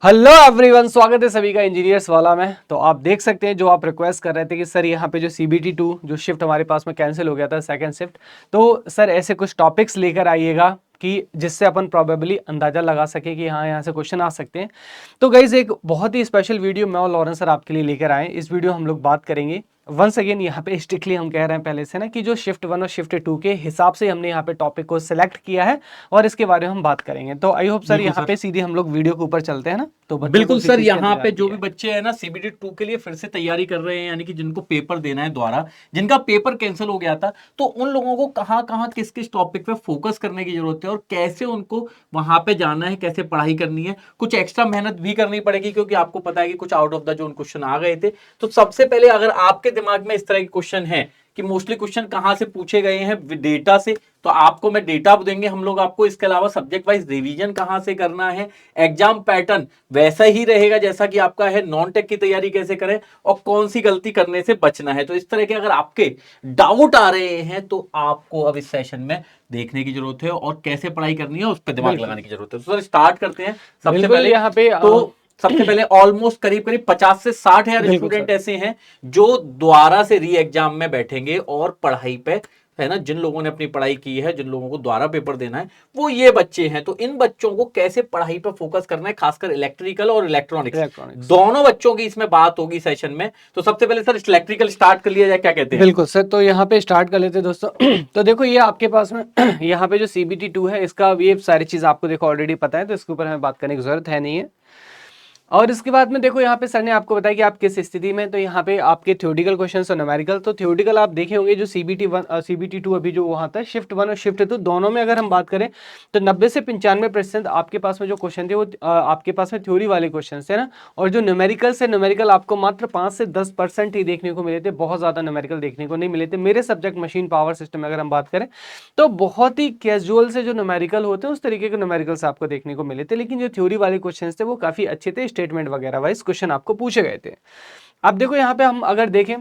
Hello everyone, स्वागत है सभी का इंजीनियर्स वाला में। तो आप देख सकते हैं जो आप रिक्वेस्ट कर रहे थे कि सर यहाँ पे जो CBT 2 जो शिफ्ट हमारे पास में कैंसिल हो गया था, सेकंड शिफ्ट, तो सर ऐसे कुछ टॉपिक्स लेकर आइएगा कि जिससे अपन प्रोबेबली अंदाजा लगा सके कि हाँ यहाँ से क्वेश्चन आ सकते हैं। तो गाइज एक बहुत ही स्पेशल वीडियो मैं और लॉरेंस सर आपके लिए लेकर आए। इस वीडियो हम लोग बात करेंगे वंस अगेन, यहाँ पे स्ट्रिक्टली हम कह रहे हैं पहले से ना कि जो शिफ्ट 1 और शिफ्ट 2 के हिसाब से हमने यहाँ पे टॉपिक को सिलेक्ट किया है और इसके बारे में हम बात करेंगे। तो आई होप सर यहाँ पे सीधे हम लोग वीडियो के ऊपर चलते हैं ना। तो बिल्कुल सर, यहाँ पे जो भी बच्चे हैं ना CBT 2 के लिए फिर से तैयारी कर रहे हैं, यानी कि जिनको पेपर देना है दोबारा, जिनका पेपर कैंसिल हो गया था, तो उन लोगों को कहाँ कहाँ किस किस टॉपिक पे फोकस करने की जरूरत है और कैसे उनको वहां पे जाना है, कैसे पढ़ाई करनी है। कुछ एक्स्ट्रा मेहनत भी करनी पड़ेगी क्योंकि आपको पता है कि कुछ out of the zone question आ गए थे। तो सबसे पहले अगर आपके दिमाग में इस तरह के क्वेश्चन है कि मोस्टली क्वेश्चन कहां से पूछे गए हैं, डेटा से, तो आपको मैं डेटा देंगे हम लोग आपको। इसके अलावा सब्जेक्ट वाइज रिवीजन कहां से करना है, एग्जाम पैटर्न वैसा ही रहेगा जैसा कि आपका है, नॉन टेक की तैयारी कैसे करें और कौन सी गलती करने से बचना है। तो इस तरह के अगर आपके डाउट आ रहे हैं तो आपको अब इस सेशन में देखने की जरूरत है और कैसे पढ़ाई करनी है उस पर दिमाग लगाने की जरूरत है। तो सर स्टार्ट करते हैं। सबसे पहले यहाँ पे सबसे पहले ऑलमोस्ट करीब करीब 50 से 60 हजार स्टूडेंट ऐसे हैं जो दोबारा से री एग्जाम में बैठेंगे और पढ़ाई पे, है ना, जिन लोगों ने अपनी पढ़ाई की है, जिन लोगों को दोबारा पेपर देना है, वो ये बच्चे हैं। तो इन बच्चों को कैसे पढ़ाई पे फोकस करना है, खासकर इलेक्ट्रिकल और इलेक्ट्रॉनिक्स दोनों बच्चों की इसमें बात होगी सेशन में। तो सबसे पहले सर इलेक्ट्रिकल स्टार्ट कर लिया जाए, क्या कहते हैं? बिल्कुल सर, तो यहाँ पे स्टार्ट कर लेते हैं दोस्तों। तो देखो ये आपके पास में यहाँ पे जो CBT 2 है, इसका ये सारी चीज आपको देखो ऑलरेडी पता है, तो इसके ऊपर हमें बात करने की जरूरत है नहीं है। और इसके बाद में देखो यहाँ पे सर ने आपको बताया कि आप किस स्थिति में, तो यहाँ पे आपके थ्योरेटिकल क्वेश्चंस और न्यूमेरिकल। तो थ्योरेटिकल आप देखे होंगे जो CBT 1 CBT 2 अभी जो वहाँ था, शिफ्ट 1 और शिफ्ट 2 दोनों में अगर हम बात करें तो 90 से 95% आपके पास में जो क्वेश्चन थे वो आपके पास में थ्योरी वाले क्वेश्चन थे ना। और जो न्यूमेरिकल से न्यूमेरिकल आपको मात्र 5 से 10% ही देखने को मिले थे, बहुत ज़्यादा न्यूमेरिकल देखने को नहीं मिले थे। मेरे सब्जेक्ट मशीन पावर सिस्टम में अगर हम बात करें तो बहुत ही कैजुअल से जो न्यूमेरिकल होते हैं उस तरीके के न्यूमेरिकल्स आपको देखने को मिले थे, लेकिन जो थ्योरी वाले क्वेश्चन थे वो काफ़ी अच्छे थे, स्टेटमेंट वगैरह वाइज क्वेश्चन आपको पूछे गए थे। अब देखो यहाँ पे हम अगर देखें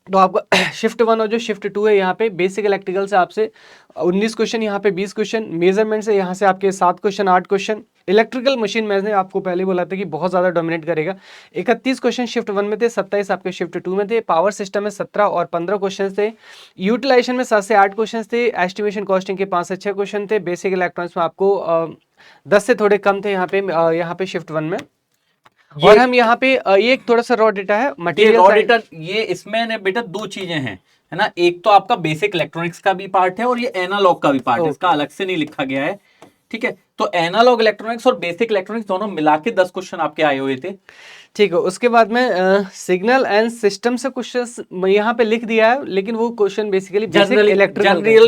तो आपको शिफ्ट 1 और जो शिफ्ट 2 है, यहाँ पे बेसिक इलेक्ट्रिकल से आपसे 19 क्वेश्चन, यहाँ पे 20 क्वेश्चन, मेजरमेंट से यहाँ से आपके 7 क्वेश्चन 8 क्वेश्चन। इलेक्ट्रिकल मशीन मैंने आपको पहले बोला था कि बहुत ज़्यादा डोमिनेट करेगा। 31 क्वेश्चन शिफ्ट 1 में थे, 27 आपके शिफ्ट 2 में थे। पावर सिस्टम में 17 और 15 क्वेश्चन थे। यूटिलाइजेशन में 7 से 8 क्वेश्चन थे। एस्टिमेशन कॉस्टिंग के 5 से 6 क्वेश्चन थे। बेसिक इलेक्ट्रॉनिक्स में आपको 10 से थोड़े कम थे यहाँ पे शिफ्ट 1 में। और हम यहाँ पे ये एक थोड़ा सा रॉ डेटा है, मटेरियल रॉ डेटा, ये इसमें ने बेटा दो चीजें हैं, है ना। एक तो आपका बेसिक इलेक्ट्रॉनिक्स का भी पार्ट है और ये एनालॉग का भी पार्ट है, इसका अलग से नहीं लिखा गया है, ठीक है। तो एनालॉग इलेक्ट्रॉनिक्स और बेसिक इलेक्ट्रॉनिक्स दोनों मिला के 10 क्वेश्चन आपके आए हुए थे, ठीक है। उसके बाद में सिग्नल एंड सिस्टम से क्वेश्चन यहाँ पे लिख दिया है, लेकिन वो question basically general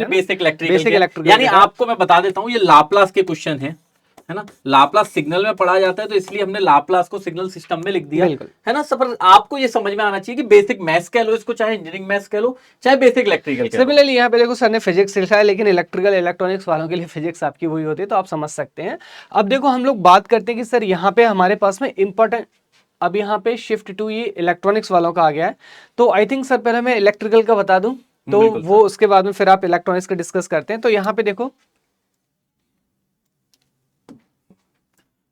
basic electrical, यानी आपको मैं बता देता हूँ, ये लाप्लास के क्वेश्चन है ना। लाप्लास सिग्नल में पढ़ा जाता है तो इसलिए हमने लाप्लास को सिग्नल सिस्टम में लिख दिया, है ना। सब आपको ये समझ में आना चाहिए कि बेसिक मैथ्स कह लो इसको, चाहे इंजीनियरिंग मैथ्स कह लो, चाहे बेसिक इलेक्ट्रिकल कह लो। सिमिलरली यहाँ पे देखो सर ने फिजिक्स लिखा है, लेकिन इलेक्ट्रिकल इलेक्ट्रॉनिक्स वालों के लिए फिजिक्स आपकी वही होती है, तो आप समझ सकते हैं। अब देखो हम लोग बात करते हैं कि सर यहाँ पे हमारे पास में इंपॉर्टेंट, अब यहाँ पे शिफ्ट 2 ये इलेक्ट्रॉनिक्स वालों का आ गया है। तो आई थिंक सर पहले मैं इलेक्ट्रिकल का बता दूं, तो वो उसके बाद में फिर आप इलेक्ट्रॉनिक्स का डिस्कस करते हैं। तो यहाँ पे देखो,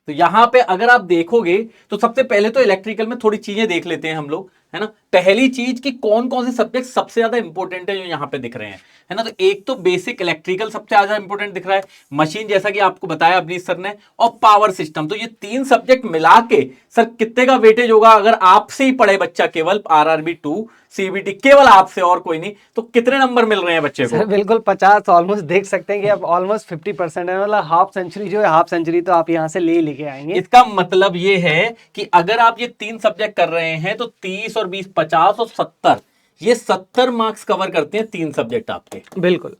तो यहां पे अगर आप देखोगे तो सबसे पहले तो इलेक्ट्रिकल में थोड़ी चीजें देख लेते हैं हम लोग, है ना। पहली चीज कि कौन कौन से सब्जेक्ट सबसे ज्यादा इंपॉर्टेंट है जो यहां पे दिख रहे हैं, है ना। तो एक तो बेसिक इलेक्ट्रिकल सबसे ज्यादा इंपॉर्टेंट दिख रहा है, मशीन जैसा कि आपको बताया अवनीश सर ने, और पावर सिस्टम। तो ये तीन सब्जेक्ट मिला के सर कितने का वेटेज होगा, अगर आपसे ही पढ़े बच्चा केवल RRB 2 CBT, केवल आपसे और कोई नहीं, तो कितने नंबर मिल रहे हैं बच्चे को? सर बिल्कुल 50 ऑलमोस्ट देख सकते हैं कि अब ऑलमोस्ट 50% है, मतलब हाफ सेंचुरी जो है, हाफ सेंचुरी तो आप यहाँ से ले लेके आएंगे। इसका मतलब ये है कि अगर आप ये तीन सब्जेक्ट कर रहे हैं तो 30 और 20 50 और 70, ये 70 मार्क्स कवर करते हैं तीन सब्जेक्ट आपके। बिल्कुल।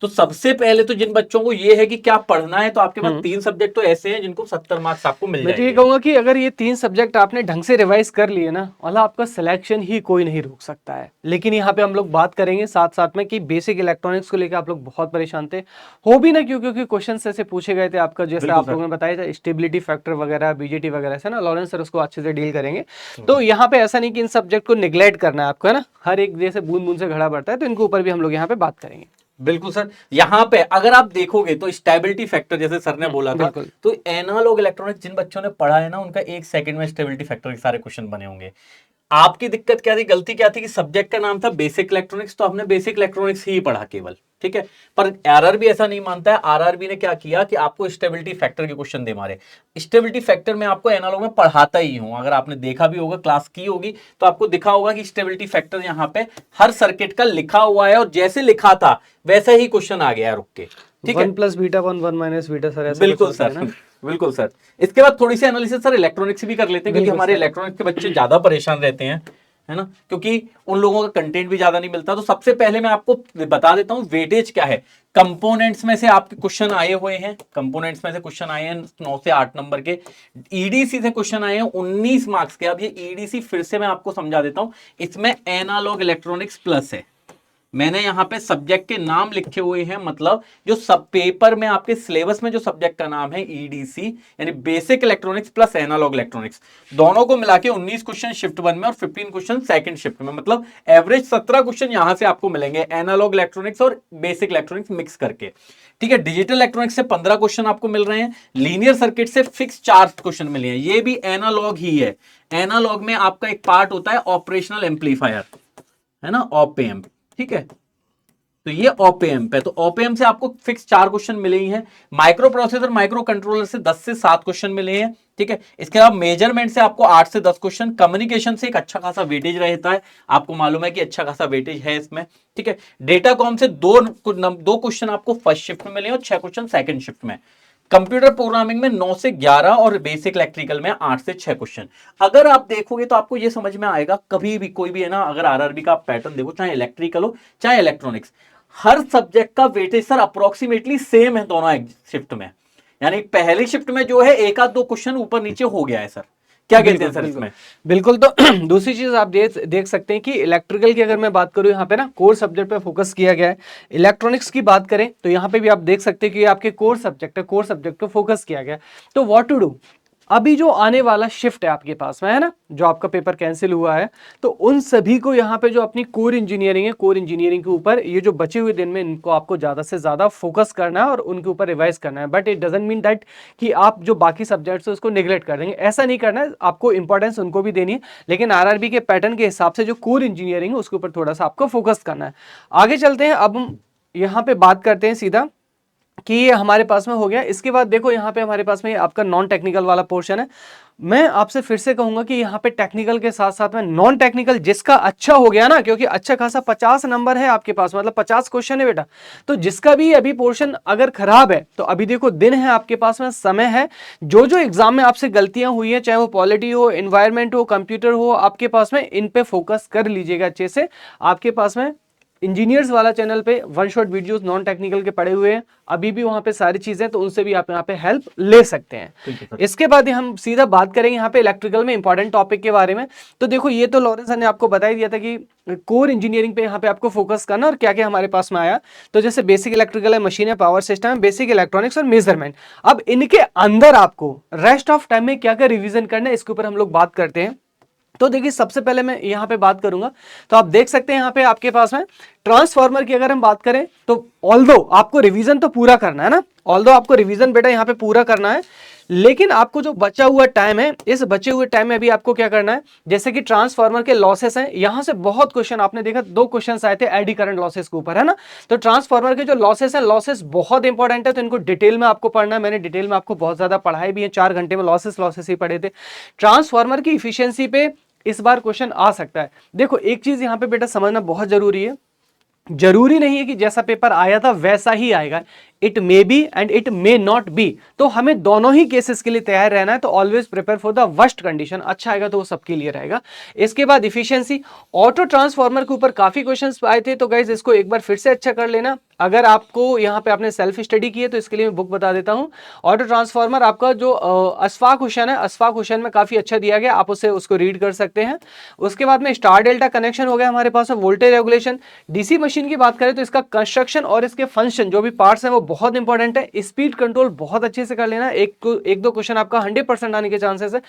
तो सबसे पहले तो जिन बच्चों को ये है कि क्या पढ़ना है, तो आपके पास तीन सब्जेक्ट तो ऐसे हैं जिनको 70 मार्क्स आपको मिल जाएंगे। मैं तो ये कहूंगा कि अगर ये तीन सब्जेक्ट आपने ढंग से रिवाइज कर लिए ना, वाला आपका सिलेक्शन ही कोई नहीं रोक सकता है। लेकिन यहाँ पे हम लोग बात करेंगे साथ साथ में कि बेसिक इलेक्ट्रॉनिक्स को लेकर आप लोग बहुत परेशान थे, हो भी ना क्यों, क्योंकि क्वेश्चन ऐसे पूछे गए थे आपका, जैसे आप लोगों ने बताया था स्टेबिलिटी फैक्टर वगैरह, BJT वगैरह से ना, लॉरेंस सर उसको अच्छे से डील करेंगे। तो यहाँ पे ऐसा नहीं कि इन सब्जेक्ट को निगलेक्ट करना है आपको, है ना। हर एक जैसे बूंद बूंद से घड़ा बढ़ता है, तो इनको ऊपर भी हम लोग यहाँ पे बात करेंगे। बिल्कुल सर। यहाँ पे अगर आप देखोगे तो स्टेबिलिटी फैक्टर जैसे सर ने बोला था, बिल्कुल। तो एनालॉग इलेक्ट्रॉनिक्स जिन बच्चों ने पढ़ा है ना, उनका एक सेकंड में स्टेबिलिटी फैक्टर के सारे क्वेश्चन बने होंगे। आपकी दिक्कत क्या थी, गलती क्या थी कि सब्जेक्ट का नाम था बेसिक इलेक्ट्रॉनिक्स, तो आपने बेसिक इलेक्ट्रॉनिक्स ही पढ़ा केवल, ठीक है। पर आरआरबी ऐसा नहीं मानता है। आरआरबी ने क्या किया कि आपको स्टेबिलिटी फैक्टर के क्वेश्चन दे मारे। स्टेबिलिटी फैक्टर में आपको एनालॉग में पढ़ाता ही हूं, अगर आपने देखा भी होगा, क्लास की होगी, तो आपको दिखा होगा कि स्टेबिलिटी फैक्टर यहाँ पे हर सर्किट का लिखा हुआ है, और जैसे लिखा था वैसा ही क्वेश्चन आ गया रुक के, ठीक है। 1 + बीटा 1 1 - बीटा सर, ऐसा बिल्कुल कुछ होता है सर, ना? बिल्कुल सर। इसके बाद थोड़ी सी एनालिसिस सर इलेक्ट्रॉनिक्स भी कर लेते हैं, क्योंकि बिल्कुल हमारे सर। इलेक्ट्रॉनिक्स के बच्चे ज्यादा परेशान रहते हैं, है ना, क्योंकि उन लोगों का कंटेंट भी ज्यादा नहीं मिलता। तो सबसे पहले मैं आपको बता देता हूं वेटेज क्या है। कंपोनेंट्स में से आपके क्वेश्चन आए हुए हैं, कंपोनेंट्स में से क्वेश्चन आए हैं 9 से 8 नंबर के। ईडीसी से क्वेश्चन आए हैं 19 मार्क्स के। अब ये ईडीसी फिर से मैं आपको समझा देता हूं, इसमें एनालॉग इलेक्ट्रॉनिक्स प्लस है। मैंने यहां पे सब्जेक्ट के नाम लिखे हुए हैं, मतलब जो सब पेपर में आपके सिलेबस में जो सब्जेक्ट का नाम है ईडीसी, यानी basic electronics plus analog electronics, दोनों को मिला के 19 क्वेश्चन शिफ्ट 1 में और 15 क्वेश्चन सेकंड शिफ्ट में, मतलब एवरेज 17 क्वेश्चन यहां से आपको मिलेंगे एनालॉग इलेक्ट्रॉनिक्स और बेसिक इलेक्ट्रॉनिक्स मिक्स करके, ठीक है। डिजिटल इलेक्ट्रॉनिक्स से 15 क्वेश्चन आपको मिल रहे हैं। लीनियर सर्किट से फिक्स 4 क्वेश्चन मिले हैं, ये भी एनालॉग ही है। एनालॉग में आपका एक पार्ट होता है ऑपरेशनल एम्पलीफायर, है ना, ऑप एम्प, ठीक है। तो ये ऑप एम्प है, तो ऑप एम्प से आपको फिक्स 4 क्वेश्चन मिले ही हैं। माइक्रो प्रोसेसर माइक्रो कंट्रोलर से 10 से 7 क्वेश्चन मिले हैं, ठीक है। इसके अलावा मेजरमेंट से आपको 8 से 10 क्वेश्चन, कम्युनिकेशन से एक अच्छा खासा वेटेज रहता है, आपको मालूम है कि अच्छा खासा वेटेज है इसमें, ठीक है। डेटा कॉम से दो क्वेश्चन आपको फर्स्ट शिफ्ट में मिले और 6 क्वेश्चन सेकंड शिफ्ट में। कंप्यूटर प्रोग्रामिंग में 9 से 11 और बेसिक इलेक्ट्रिकल में 8 से 6 क्वेश्चन। अगर आप देखोगे तो आपको यह समझ में आएगा, कभी भी कोई भी है ना, अगर आरआरबी का आप पैटर्न देखो, चाहे इलेक्ट्रिकल हो चाहे इलेक्ट्रॉनिक्स, हर सब्जेक्ट का वेटेज सर अप्रोक्सीमेटली सेम है दोनों शिफ्ट में। यानी पहली शिफ्ट में जो है एक आध दो क्वेश्चन ऊपर नीचे हो गया है सर। क्या कहते हैं सर इसमें? बिल्कुल। तो दूसरी चीज आप देख सकते हैं कि इलेक्ट्रिकल की अगर मैं बात करूं, यहाँ पे ना कोर सब्जेक्ट पे फोकस किया गया है। इलेक्ट्रॉनिक्स की बात करें तो यहाँ पे भी आप देख सकते हैं कि आपके कोर सब्जेक्ट है, कोर सब्जेक्ट पे फोकस किया गया है। तो व्हाट टू डू, अभी जो आने वाला शिफ्ट है आपके पास में, है ना, जो आपका पेपर कैंसिल हुआ है, तो उन सभी को यहाँ पे जो अपनी कोर इंजीनियरिंग है, कोर इंजीनियरिंग के ऊपर ये जो बचे हुए दिन में इनको आपको ज़्यादा से ज़्यादा फोकस करना है और उनके ऊपर रिवाइज करना है। But it doesn't mean that कि आप जो बाकी सब्जेक्ट्स है उसको निगलेक्ट कर देंगे, ऐसा नहीं करना है। आपको इंपॉर्टेंस उनको भी देनी है, लेकिन आरआरबी के पैटर्न के हिसाब से जो कोर इंजीनियरिंग है उसके ऊपर थोड़ा सा आपको फोकस करना है। आगे चलते हैं, अब हम यहाँ पे बात करते हैं सीधा कि ये हमारे पास में हो गया। इसके बाद देखो यहाँ पे हमारे पास में आपका नॉन टेक्निकल वाला पोर्शन है। मैं आपसे फिर से कहूंगा कि यहाँ पे टेक्निकल के साथ साथ में नॉन टेक्निकल जिसका अच्छा हो गया ना, क्योंकि अच्छा खासा 50 नंबर है आपके पास, मतलब 50 क्वेश्चन है बेटा, तो जिसका भी अभी पोर्शन अगर खराब है तो अभी देखो दिन है आपके पास में, समय है। जो जो एग्जाम में आपसे गलतियां हुई है, चाहे वो पॉलिटी हो, एनवायरमेंट हो, कंप्यूटर हो, आपके पास में इन पे फोकस कर लीजिएगा अच्छे से। आपके पास में इंजीनियर्स वाला चैनल पे one shot videos non technical के पड़े हुए हैं, अभी भी वहां पे सारी चीजें, तो उनसे भी आप यहाँ पे हेल्प ले सकते हैं। इसके बाद हम सीधा बात करेंगे यहाँ पे इलेक्ट्रिकल में इंपॉर्टेंट टॉपिक के बारे में। तो देखो ये तो लॉरेंस सर ने आपको बता ही दिया था कि कोर इंजीनियरिंग पे यहाँ पे आपको फोकस करना और क्या क्या हमारे पास में आया। तो जैसे बेसिक इलेक्ट्रिकल है, मशीन है, पावर सिस्टम है, बेसिक इलेक्ट्रॉनिक्स और मेजरमेंट। अब इनके अंदर आपको रेस्ट ऑफ टाइम में क्या क्या रिविजन करना है, इसके ऊपर हम लोग बात करते हैं। तो देखिए सबसे पहले मैं यहाँ पे बात करूंगा, तो आप देख सकते हैं यहाँ पे आपके पास में ट्रांसफार्मर की अगर हम बात करें तो ऑल्दो आपको रिवीजन तो पूरा करना है ना, ऑल्दो आपको रिवीजन बेटा यहाँ पे पूरा करना है, लेकिन आपको जो बचा हुआ टाइम है, इस बचे हुए टाइम में भी आपको क्या करना है, जैसे कि ट्रांसफार्मर के लॉसेस हैं, यहां से बहुत क्वेश्चन आपने देखा, 2 क्वेश्चन आए थे एडी करंट लॉसेस के ऊपर, है ना। तो ट्रांसफार्मर के जो लॉसेस हैं, लॉसेस बहुत इंपॉर्टेंट है, तो इनको डिटेल में आपको पढ़ना है। मैंने डिटेल में आपको बहुत ज्यादा पढ़ाई भी है, 4 घंटे में लॉसेस ही पढ़े थे। ट्रांसफार्मर की इफिशियंसी पे इस बार क्वेश्चन आ सकता है। देखो एक चीज यहां पे बेटा समझना बहुत जरूरी है, जरूरी नहीं है कि जैसा पेपर आया था वैसा ही आएगा, it may be and it may not be. तो हमें दोनों ही केसेस के लिए तैयार रहना है, तो always prepare for the worst condition. अच्छा आएगा तो वो सबके लिए रहेगा। इसके बाद इफिशियंसी, ऑटो ट्रांसफार्मर के ऊपर काफी क्वेश्चंस आए थे, तो गाइज इसको एक बार फिर से अच्छा कर लेना। अगर आपको यहाँ पे आपने सेल्फ स्टडी की है तो इसके लिए मैं बुक बता देता हूँ। ऑटो ट्रांसफार्मर आपका जो अशफाक हुसैन है, अशफाक हुसैन में काफी अच्छा दिया गया, आप उसको रीड कर सकते हैं। उसके बाद में स्टार डेल्टा कनेक्शन हो गया हमारे पास, वोल्टेज रेगुलेशन। डीसी मशीन की बात करें तो इसका कंस्ट्रक्शन और इसके फंक्शन जो भी पार्ट्स हैं वो बहुत इंपॉर्टेंट है। स्पीड कंट्रोल बहुत अच्छे से कर लेना, एक दो क्वेश्चन आपका 100% आने के चांसेस है।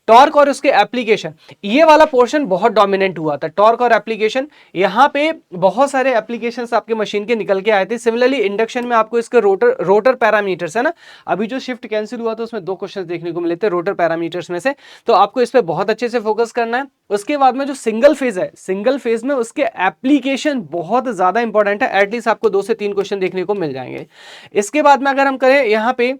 टॉर्क और उसके एप्लीकेशन, ये वाला पोर्शन बहुत डोमिनेंट हुआ था, टॉर्क और एप्लीकेशन। यहाँ पे बहुत सारे एप्लीकेशंस आपके मशीन के निकल के आए थे। सिमिलरली इंडक्शन में आपको इसके रोटर पैरामीटर्स है ना, अभी जो शिफ्ट कैंसिल हुआ था उसमें 2 क्वेश्चन देखने को मिले थे रोटर पैरामीटर्स में से, तो आपको इस पे बहुत अच्छे से फोकस करना है। उसके बाद में जो सिंगल फेज है, सिंगल फेज में उसके एप्लीकेशन बहुत ज्यादा इंपॉर्टेंट है, एटलीस्ट आपको 2 से 3 क्वेश्चन देखने को मिल जाएंगे। इसके बाद में अगर हम करें यहाँ पे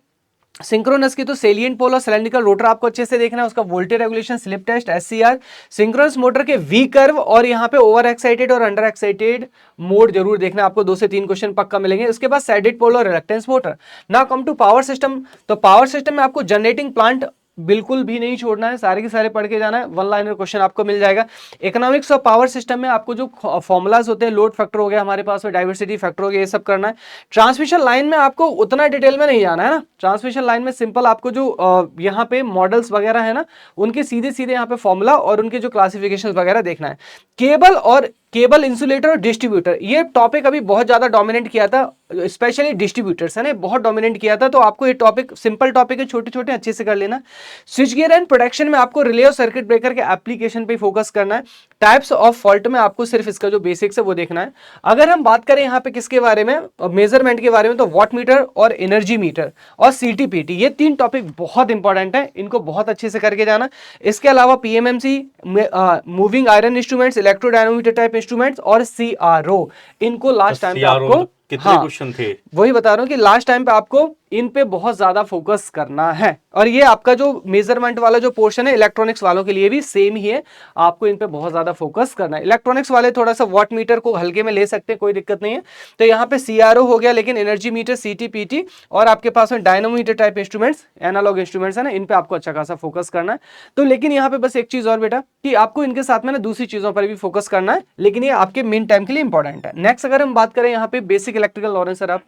सिंक्रोनस की, तो सेलिएंट पोल और सिलेंड्रिकल रोटर आपको अच्छे से देखना है, उसका voltage regulation, slip test, SCR, synchronous motor के वी कर्व और यहाँ पे ओवर एक्साइटेड और अंडर एक्साइटेड मोड जरूर देखना है, आपको 2 से 3 क्वेश्चन पक्का मिलेंगे। उसके बाद सैडेड पोल और reluctance motor. Now come to power system, तो पावर सिस्टम में आपको जनरेटिंग प्लांट बिल्कुल भी नहीं छोड़ना है, सारे के सारे पढ़ के जाना है, 1 लाइनर क्वेश्चन आपको मिल जाएगा। इकोनॉमिक्स ऑफ पावर सिस्टम में आपको जो फॉर्मुलाज होते हैं, लोड फैक्टर हो गया हमारे पास में, डाइवर्सिटी फैक्टर हो गया, ये सब करना है। ट्रांसमिशन लाइन में आपको उतना डिटेल में नहीं जाना है ना, ट्रांसमिशन लाइन में सिंपल आपको जो यहाँ पे मॉडल्स वगैरह है ना, उनके सीधे सीधे यहाँ पे फॉर्मूला और उनके जो क्लासिफिकेशन वगैरह देखना है। केबल और केबल इंसुलेटर और डिस्ट्रीब्यूटर, ये टॉपिक अभी बहुत ज्यादा डोमिनेट किया था, स्पेशली डिस्ट्रीब्यूटर्स है ना, बहुत डोमिनेट किया था, तो आपको ये टॉपिक सिंपल टॉपिक है, छोटे छोटे अच्छे से कर लेना। स्विच गियर एंड प्रोटेक्शन में आपको रिले और सर्किट ब्रेकर के एप्लीकेशन पे फोकस करना है। टाइप्स ऑफ फॉल्ट में आपको सिर्फ इसका जो बेसिक्स है वो देखना है। अगर हम बात करें यहाँ पे किसके बारे में, मेजरमेंट के बारे में, तो वॉट मीटर और एनर्जी मीटर और सीटीपीटी, ये 3 टॉपिक बहुत इंपॉर्टेंट है, इनको बहुत अच्छे से करके जाना। इसके अलावा PMMC, moving iron instruments, electrodynamometer type instruments और सीआरओ, इनको लास्ट टाइम पे आपको कितने क्वेश्चन थे, वही बता रहा हूं कि लास्ट टाइम पे आपको इन पे बहुत ज्यादा फोकस करना है। और ये आपका जो मेजरमेंट वाला जो पोर्शन है इलेक्ट्रॉनिक्स वालों के लिए भी सेम ही है, आपको इन पे बहुत ज्यादा फोकस करना है। इलेक्ट्रॉनिक्स वाले थोड़ा सा वॉट मीटर को हल्के में ले सकते हैं, कोई दिक्कत नहीं है। तो यहाँ पे सीआरओ हो गया, लेकिन एनर्जी मीटर, सीटीपीटी और आपके पास में dynamometer type instruments, analog instruments है ना, इन पे आपको अच्छा खासा फोकस करना है। तो लेकिन यहाँ पे बस एक चीज और बेटा, कि आपको इनके साथ में ना दूसरी चीजों पर भी फोकस करना है, लेकिन ये आपके मेन टाइम के लिए इंपॉर्टेंट है। नेक्स्ट अगर हम बात करें यहाँ पे बेसिक इलेक्ट्रिकल नॉलेज, सर आप।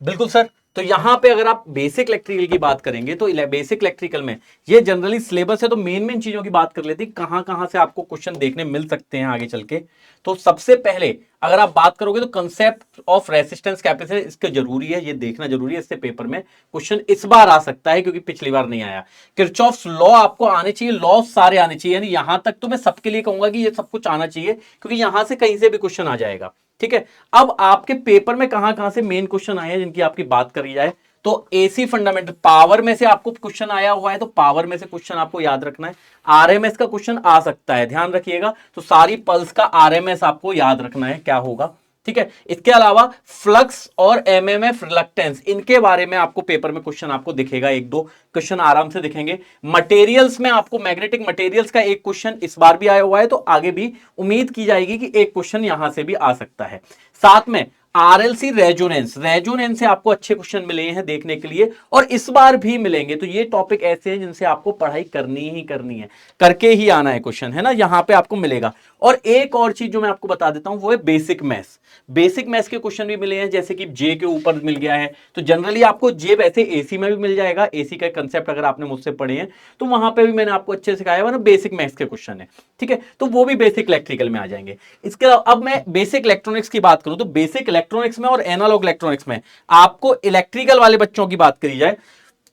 बिल्कुल सर, तो यहां पे अगर आप बेसिक इलेक्ट्रिकल की बात करेंगे तो बेसिक इलेक्ट्रिकल में ये जनरली सिलेबस है, तो मेन चीजों की बात कर लेते हैं, कहां से आपको क्वेश्चन देखने मिल सकते हैं आगे चल के। तो सबसे पहले अगर आप बात करोगे तो कंसेप्ट ऑफ रेजिस्टेंस कैपेसिटेंस, इसके जरूरी है, ये देखना जरूरी है, इससे पेपर में क्वेश्चन इस बार आ सकता है क्योंकि पिछली बार नहीं आया। किरचॉफ्स लॉ आपको आने चाहिए, लॉ सारे आने चाहिए, यानी यहां तक तो मैं सबके लिए कहूंगा कि ये सब कुछ आना चाहिए, क्योंकि यहां से कहीं से भी क्वेश्चन आ जाएगा। ठीक है, अब आपके पेपर में कहां से मेन क्वेश्चन आए हैं जिनकी आपकी बात करी जाए, तो एसी फंडामेंटल, पावर में से आपको क्वेश्चन आया हुआ है, तो पावर में से क्वेश्चन आपको याद रखना है। आरएमएस का क्वेश्चन आ सकता है, ध्यान रखिएगा, तो सारी पल्स का आरएमएस आपको याद रखना है क्या होगा। ठीक है, इसके अलावा फ्लक्स और एमएमएफ रिलक्टेंस, इनके बारे में आपको पेपर में क्वेश्चन आपको दिखेगा, 1-2 क्वेश्चन आराम से दिखेंगे। मटेरियल्स में आपको मैग्नेटिक मटेरियल्स का एक क्वेश्चन इस बार भी आया हुआ है, तो आगे भी उम्मीद की जाएगी कि एक क्वेश्चन यहां से भी आ सकता है। साथ में आरएलसी रेजोनेंस, रेजोनेंस से आपको अच्छे क्वेश्चन मिले हैं देखने के लिए, और इस बार भी मिलेंगे। तो ये टॉपिक ऐसे हैं जिनसे आपको पढ़ाई करनी ही करनी है, करके ही आना है क्वेश्चन, है ना, यहां पे आपको मिलेगा। और एक और चीज जो मैं आपको बता देता हूं वो है बेसिक मैथ्स। बेसिक मैथ्स के क्वेश्चन भी मिले हैं, जैसे कि जे के ऊपर मिल गया है, तो जनरली आपको जे वैसे एसी में भी मिल जाएगा, एसी का कंसेप्ट अगर आपने मुझसे पढ़े हैं तो वहां पे भी मैंने आपको अच्छे से सिखाया हुआ ना, बेसिक मैथ्स के क्वेश्चन है। ठीक है, तो वो भी बेसिक इलेक्ट्रिकल में आ जाएंगे। इसके अलावा अब मैं बेसिक इलेक्ट्रॉनिक्स की बात करूं, तो बेसिक इलेक्ट्रॉनिक्स में और एनालॉग इलेक्ट्रॉनिक्स में आपको इलेक्ट्रिकल वाले बच्चों की बात करी जाए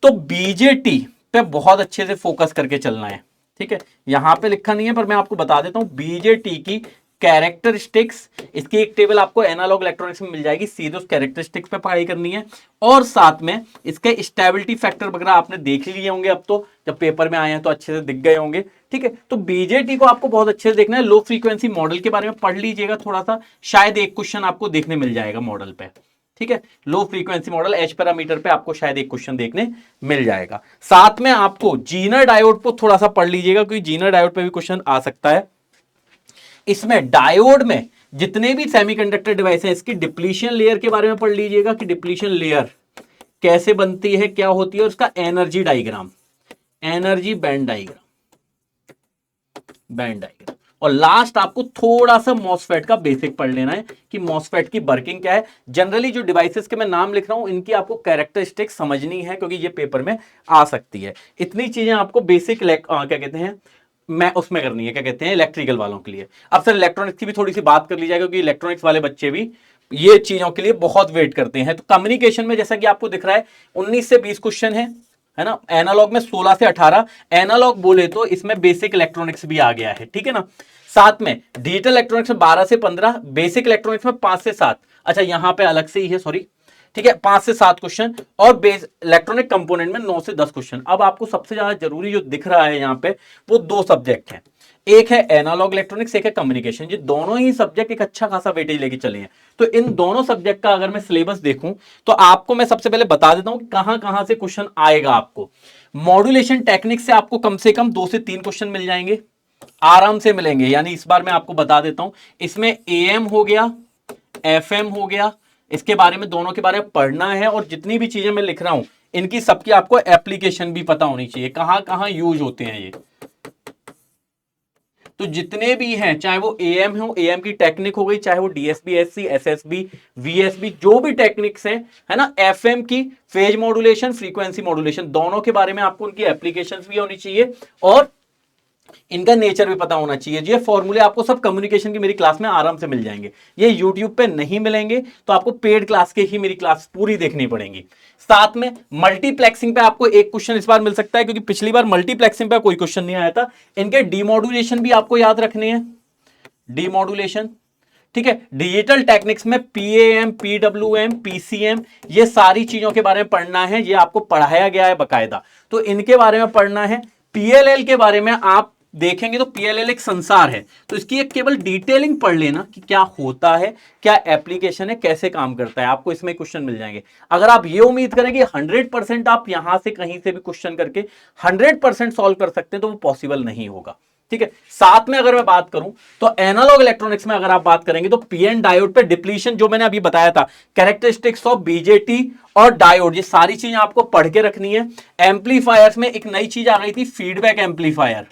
तो बीजेटी पे बहुत अच्छे से फोकस करके चलना है। ठीक है, यहां पे लिखा नहीं है पर मैं आपको बता देता हूं, बीजेटी की कैरेक्टरिस्टिक्स, इसकी एक टेबल आपको एनालॉग इलेक्ट्रॉनिक्स में मिल जाएगी, सीधे उस कैरेक्टरिस्टिक्स पे पढ़ाई करनी है। और साथ में इसके स्टेबिलिटी फैक्टर वगैरह आपने देख लिए होंगे, अब तो जब पेपर में आए हैं तो अच्छे से दिख गए होंगे। ठीक है, तो बीजेटी को आपको बहुत अच्छे से देखना है। लो फ्रीक्वेंसी मॉडल के बारे में पढ़ लीजिएगा थोड़ा सा, शायद एक क्वेश्चन आपको देखने मिल जाएगा मॉडल पे। ठीक है, low frequency model H parameter पे आपको शायद एक क्वेश्चन देखने मिल जाएगा। साथ में आपको जीनर डायोड को थोड़ा सा पढ़ लीजिएगा, क्योंकि जीनर डायोड पे भी क्वेश्चन आ सकता है। इसमें डायोड में जितने भी सेमीकंडक्टर डिवाइस हैं, इसकी डिप्लीशन लेयर के बारे में पढ़ लीजिएगा कि डिप्लीशन लेयर कैसे बनती है, क्या होती है, और उसका energy diagram, energy band diagram, band diagram. और लास्ट आपको थोड़ा सा मॉसफेट का बेसिक पढ़ लेना है कि मॉसफेट की वर्किंग क्या है। जनरली जो डिवाइसेस के मैं नाम लिख रहा हूं इनकी आपको कैरेक्टरिस्टिक समझनी है, क्योंकि ये पेपर में आ सकती है। इतनी चीजें आपको बेसिक क्या कहते हैं, मैं उसमें करनी है, क्या कहते हैं, इलेक्ट्रिकल वालों के लिए। अब सर इलेक्ट्रॉनिक्स की भी थोड़ी सी बात कर ली जाए, क्योंकि इलेक्ट्रॉनिक्स वाले बच्चे भी ये चीजों के लिए बहुत वेट करते हैं। तो कम्युनिकेशन में जैसा कि आपको दिख रहा है 19 से 20 क्वेश्चन है ना। एनालॉग में 16 से 18, एनालॉग बोले तो इसमें बेसिक इलेक्ट्रॉनिक्स भी आ गया है, ठीक है ना। साथ में डिजिटल इलेक्ट्रॉनिक्स में 12 से 15, बेसिक इलेक्ट्रॉनिक्स में 5 से 7, अच्छा यहां पे अलग से ही है, सॉरी, ठीक है, 5 से 7 क्वेश्चन, और बेस इलेक्ट्रॉनिक कंपोनेंट में 9 से 10 क्वेश्चन। अब आपको सबसे ज्यादा जरूरी जो दिख रहा है यहां पे वो 2 सब्जेक्ट हैं, एक है एनालॉग इलेक्ट्रॉनिक्स, एक है कम्युनिकेशन। ये दोनों ही सब्जेक्ट एक अच्छा खासा वेटेज लेके चले हैं। तो इन दोनों सब्जेक्ट का अगर मैं सिलेबस देखूं तो आपको मैं सबसे पहले बता देता हूं कि कहां कहां से क्वेश्चन आएगा। आपको मॉड्यूलेशन टेक्निक से आपको कम से कम 2 से 3 क्वेश्चन मिल जाएंगे, आराम से मिलेंगे। यानी इस बार मैं आपको बता देता हूं, इसमें एएम हो गया, एफएम हो गया, इसके बारे में दोनों के बारे में पढ़ना है। और जितनी भी चीजें मैं लिख रहा हूं इनकी सबकी आपको एप्लीकेशन भी पता होनी चाहिए, कहां कहां यूज होते हैं ये। तो जितने भी हैं, चाहे वो एएम हो, एएम की टेक्निक हो गई, चाहे वो डीएसबी, एससी, एसएसबी, वीएसबी, जो भी टेक्निक्स हैं, है ना, एफएम की फेज मॉड्यूलेशन, फ्रीक्वेंसी मॉड्यूलेशन, दोनों के बारे में आपको उनकी एप्लीकेशंस भी होनी चाहिए और इनका नेचर भी पता होना चाहिए। ये फॉर्मूले आपको सब कम्युनिकेशन की मेरी क्लास में आराम से मिल जाएंगे। ये यूट्यूब पे नहीं मिलेंगे, तो आपको पेड क्लास के ही मेरी क्लास पूरी देखनी पड़ेगी। साथ में मल्टीप्लेक्सिंग पे आपको एक क्वेश्चन इस बार मिल सकता है, क्योंकि पिछली बार मल्टीप्लेक्सिंग पे कोई क्वेश्चन नहीं आया था। इनके डीमॉड्यूलेशन भी आपको याद रखने हैं, डीमॉड्यूलेशन, ठीक है। डिजिटल टेक्निक्स में पीएएम, पीडब्ल्यूएम, पीसीएम, ये सारी चीजों के बारे में पढ़ना है। ये आपको पढ़ाया गया है बकायदा, तो इनके बारे में पढ़ना है। पीएलएल के बारे में आप देखेंगे तो पीएलएल एक संसार है, तो इसकी एक केवल डिटेलिंग पढ़ लेना कि क्या होता है, क्या एप्लीकेशन है, कैसे काम करता है, आपको इसमें क्वेश्चन मिल जाएंगे। अगर आप ये उम्मीद करें कि 100% आप यहां से कहीं से भी क्वेश्चन करके 100% सॉल्व कर सकते हैं, तो वो पॉसिबल नहीं होगा, ठीक है। साथ में अगर मैं बात करूं तो एनालॉग इलेक्ट्रॉनिक्स में अगर आप बात करेंगे तो पीएन डायोड पे डिप्लीशन, जो मैंने अभी बताया था, कैरेक्टरिस्टिक्स ऑफ बीजेटी और डायोड, ये सारी चीजें आपको पढ़ के रखनी है। एम्पलीफायर्स में एक नई चीज आ गई थी, फीडबैक एम्पलीफायर।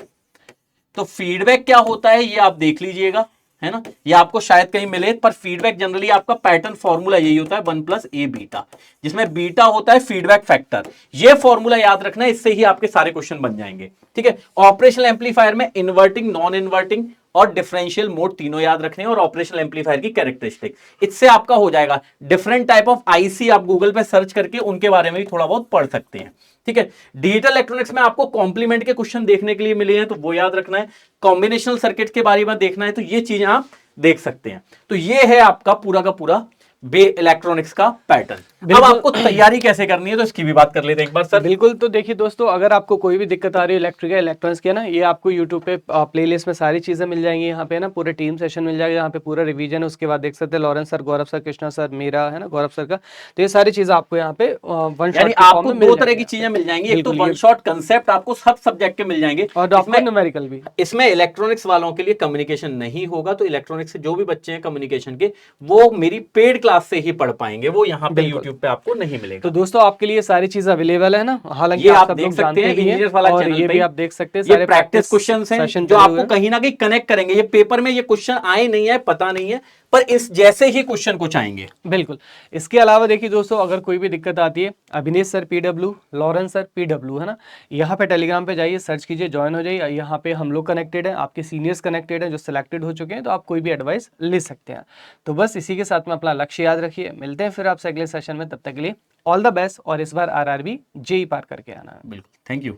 तो फीडबैक क्या होता है ये आप देख लीजिएगा, है ना। ये आपको शायद कहीं मिले, पर फीडबैक जनरली आपका पैटर्न फॉर्मूला यही होता है 1+a बीटा, जिसमें बीटा होता है फीडबैक फैक्टर। ये फॉर्मूला याद रखना है, इससे ही आपके सारे क्वेश्चन बन जाएंगे, ठीक है। ऑपरेशनल एम्पलीफायर में इन्वर्टिंग, नॉन इन्वर्टिंग और डिफरेंशियल मोड तीनों याद रखने हैं, और ऑपरेशनल एम्पलीफायर की कैरेक्टरिस्टिक, इससे आपका हो जाएगा। डिफरेंट टाइप ऑफ आईसी आप गूगल पे सर्च करके उनके बारे में भी थोड़ा बहुत पढ़ सकते हैं, ठीक है। डिजिटल इलेक्ट्रॉनिक्स में आपको कॉम्प्लीमेंट के क्वेश्चन देखने के लिए मिले हैं, तो वो याद रखना है। कॉम्बिनेशनल सर्किट के बारे में देखना है, तो ये चीजें आप देख सकते हैं। तो ये है आपका पूरा का पूरा इलेक्ट्रॉनिक्स का पैटर्न। अब आपको तैयारी कैसे करनी है तो इसकी भी बात कर लेते हैं एक बार सर। बिल्कुल। तो देखिए दोस्तों, अगर आपको कोई भी दिक्कत आ रही है इलेक्ट्रिकल इलेक्ट्रॉनिक्स के ना, ये आपको यूट्यूब पे प्लेलिस्ट में सारी चीज़ें मिल जाएंगी। यहाँ पे ना पूरे टीम सेशन मिल जाएगा, यहाँ पे पूरा रिवीजन है। उसके बाद देख सकते हैं लॉरेंस सर, गौरव सर, कृष्णा सर, मेरा है ना, गौरव सर का। तो ये सारी चीज़ें आपको यहाँ पे वन शॉट यानी आपको दो तरह की चीजें मिल जाएंगी, एक तो वन शॉट कंसेप्ट आपको सब सब्जेक्ट के मिल जाएंगे, और डॉक्यूमेंट न्यूमेरिकल भी। इसमें इलेक्ट्रॉनिक्स वालों के लिए कम्युनिकेशन नहीं होगा, तो इलेक्ट्रॉनिक्स से जो भी बच्चे हैं कम्युनिकेशन के, वो मेरी पेड क्लास से ही पढ़ पाएंगे, वो यहाँ पे यूट्यूब पे आपको नहीं मिलेगा। तो दोस्तों आपके लिए सारी चीज अवेलेबल है ना, हालांकि ये आप देख सकते हैं इंजीनियर वाला चैनल ये पे, भी आप देख सकते हैं, सारे प्रैक्टिस क्वेश्चंस हैं जो आपको कहीं ना कहीं कनेक्ट करेंगे। ये पेपर में ये क्वेश्चन आए नहीं है पता नहीं है, पर इस जैसे ही क्वेश्चन कुछ आएंगे। बिल्कुल। इसके अलावा देखिए दोस्तों, अगर कोई भी दिक्कत आती है, Abhinesh sir PW, Lawrence sir PW, है ना, यहाँ पे टेलीग्राम पे जाइए, सर्च कीजिए, ज्वाइन हो जाइए। यहाँ पे हम लोग कनेक्टेड हैं, आपके सीनियर्स कनेक्टेड हैं जो सिलेक्टेड हो चुके हैं, तो आप कोई भी एडवाइस ले सकते हैं। तो बस इसी के साथ में अपना लक्ष्य याद रखिए। मिलते हैं फिर आपसे अगले सेशन में, तब तक के लिए ऑल द बेस्ट। और इस बार आरआरबी जेई पार करके आना है। बिल्कुल, थैंक यू।